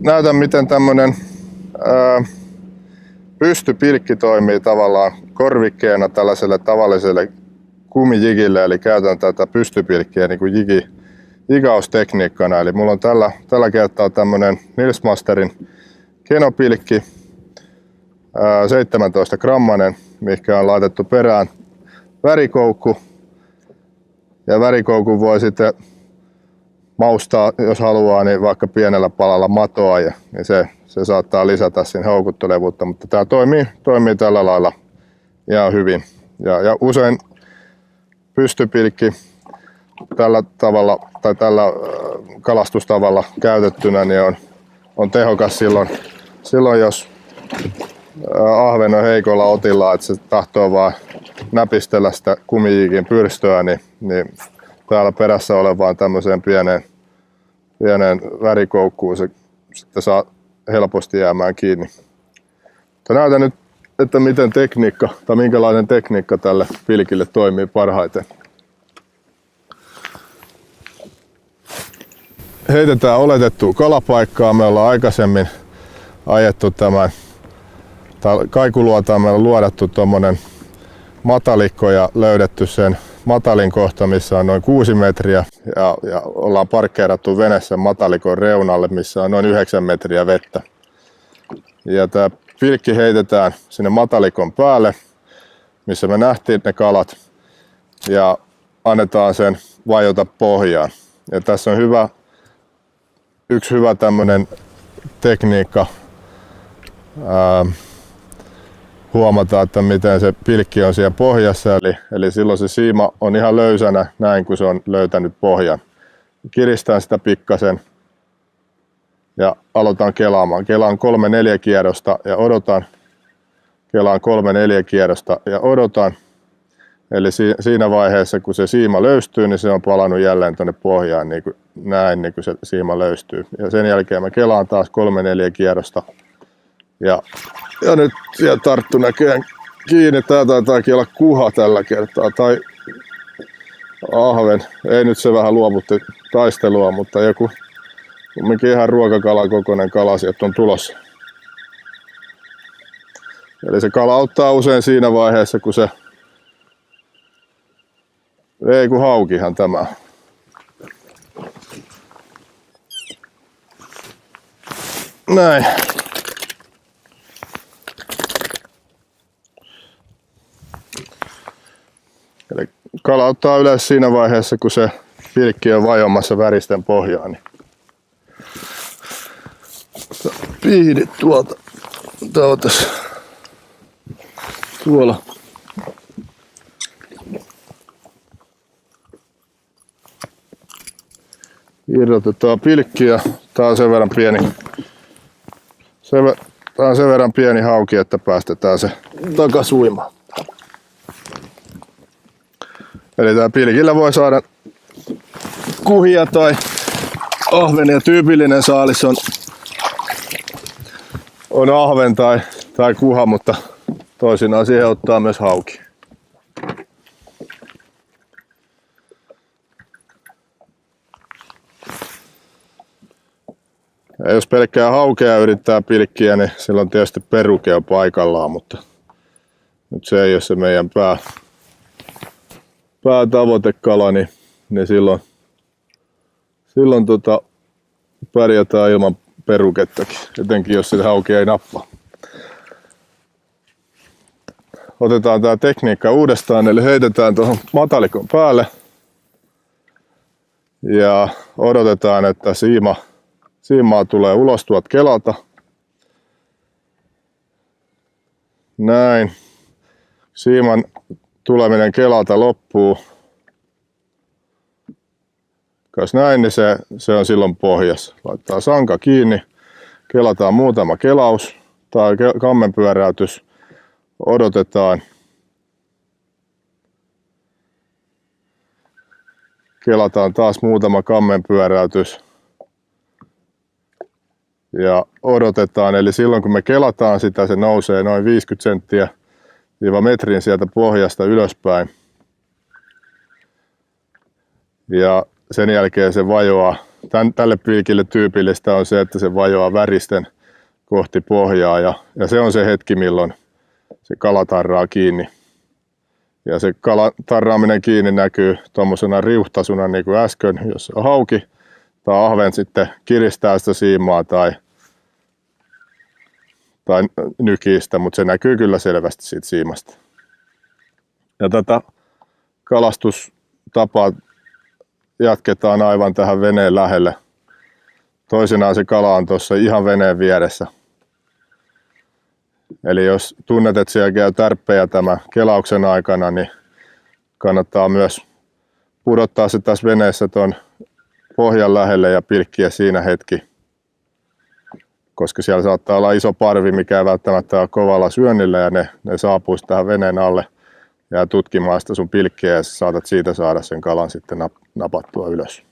näytän miten tämmönen pystypilkki toimii tavallaan korvikkeena tällaiselle tavalliselle kumijigille, eli käytän tätä pystypilkkiä niin kuin jigaustekniikkana. Eli mulla on tällä kertaa tämmönen Nilsmasterin kenopilkki, 17 grammanen, mikä on laitettu perään värikoukku. Ja värikoukun voi sitten maustaa, jos haluaa, niin vaikka pienellä palalla matoa, ja niin se saattaa lisätä sen houkuttelevuutta, mutta tämä toimii tällä lailla ihan hyvin. Ja usein pystypilkki tällä tavalla tai tällä kalastustavalla käytettynä niin on tehokas silloin jos ahven on heikolla otilla, että se tahtoo vaan näpistellä sitä kumijikin pyrstöä, niin täällä perässä olevaan tämmöiseen pieneen värikoukkuun se sitten saa helposti jäämään kiinni. Mutta näytän nyt, että minkälainen tekniikka tälle pilkille toimii parhaiten. Heitetään oletettua kalapaikkaa. Me ollaan aikaisemmin ajettu tämän kaikuluotaan, meillä on luodattu tuommoinen matalikko ja löydetty sen matalin kohta, missä on noin 6 metriä ja ollaan parkkeerattu vene sen matalikon reunalle, missä on noin 9 metriä vettä. Ja tämä pilkki heitetään sinne matalikon päälle, missä me nähtiin ne kalat, ja annetaan sen vajota pohjaan. Ja tässä on yksi hyvä tämmöinen tekniikka huomata, että miten se pilkki on siellä pohjassa, eli silloin se siima on ihan löysänä näin, kun se on löytänyt pohjan. Kiristän sitä pikkasen ja aloitan kelaamaan. Kelaan 3-4 kierrosta ja odotan. Kelaan 3-4 kierrosta ja odotan. Eli siinä vaiheessa, kun se siima löystyy, niin se on palannut jälleen tuonne pohjaan niin kuin se siima löystyy. Ja sen jälkeen mä kelaan taas 3-4 kierrosta. Ja nyt siellä tarttu näköjään kiinni. Tää taitaakin olla kuha tällä kertaa. Tai ahven. Ei nyt se vähän luovutti taistelua, mutta joku kumminkin ihan ruokakala kokoinen kala sieltä on tulossa. Eli se kala auttaa usein siinä vaiheessa, kun se... Ei kun haukihan tämä. Näin. Eli kala ottaa yleensä siinä vaiheessa, kun se pilkki on vajomassa väristen pohjaan. Niin pihdit tuolta. Tuolla. Irrotetaan pilkki ja tää on sen verran pieni hauki, että päästetään se takas uimaan. Eli tää pilkillä voi saada kuhia tai ahvenia. Tyypillinen saalis on ahven tai kuha, mutta toisinaan siihen ottaa myös hauki. Ja jos pelkkää haukea yrittää pilkkiä, niin silloin tietysti peruke on paikallaan, mutta nyt se ei ole se meidän päätavoitekala, niin silloin pärjätään ilman perukettakin, etenkin jos se hauki ei nappaa. Otetaan tämä tekniikka uudestaan, eli heitetään tuohon matalikon päälle ja odotetaan, että siimaa tulee ulos tuolta kelalta. Näin. Siiman tuleminen kelalta loppuu. Jos näin, niin se on silloin pohjassa. Laittaa sanka kiinni, kelataan muutama kelaus tai kammenpyöräytys. Odotetaan. Kelataan taas muutama kammenpyöräytys. Ja odotetaan, eli silloin kun me kelataan sitä, se nousee noin 50 senttiä metrin sieltä pohjasta ylöspäin. Ja sen jälkeen se vajoaa tälle pilkille tyypillistä on se, että se vajoaa väristen kohti pohjaa ja se on se hetki, milloin se kala tarraa kiinni. Ja se kalan tarraaminen kiinni näkyy tuommoisena riuhtasuna niin kuin äsken, jos on hauki tai ahven sitten kiristää sitä siimaa tai nykistä, mutta se näkyy kyllä selvästi siitä siimasta. Ja tätä kalastustapaa jatketaan aivan tähän veneen lähelle. Toisinaan se kala on tuossa ihan veneen vieressä. Eli jos tunnet, että siellä käy tärppejä tämän kelauksen aikana, niin kannattaa myös pudottaa se tässä veneessä tuon pohjan lähelle ja pilkkiä siinä hetki. Koska siellä saattaa olla iso parvi, mikä ei välttämättä ole kovalla syönnillä ja ne saapuisi tähän veneen alle ja tutkimaan sitä sun pilkkiä ja saatat siitä saada sen kalan sitten napattua ylös.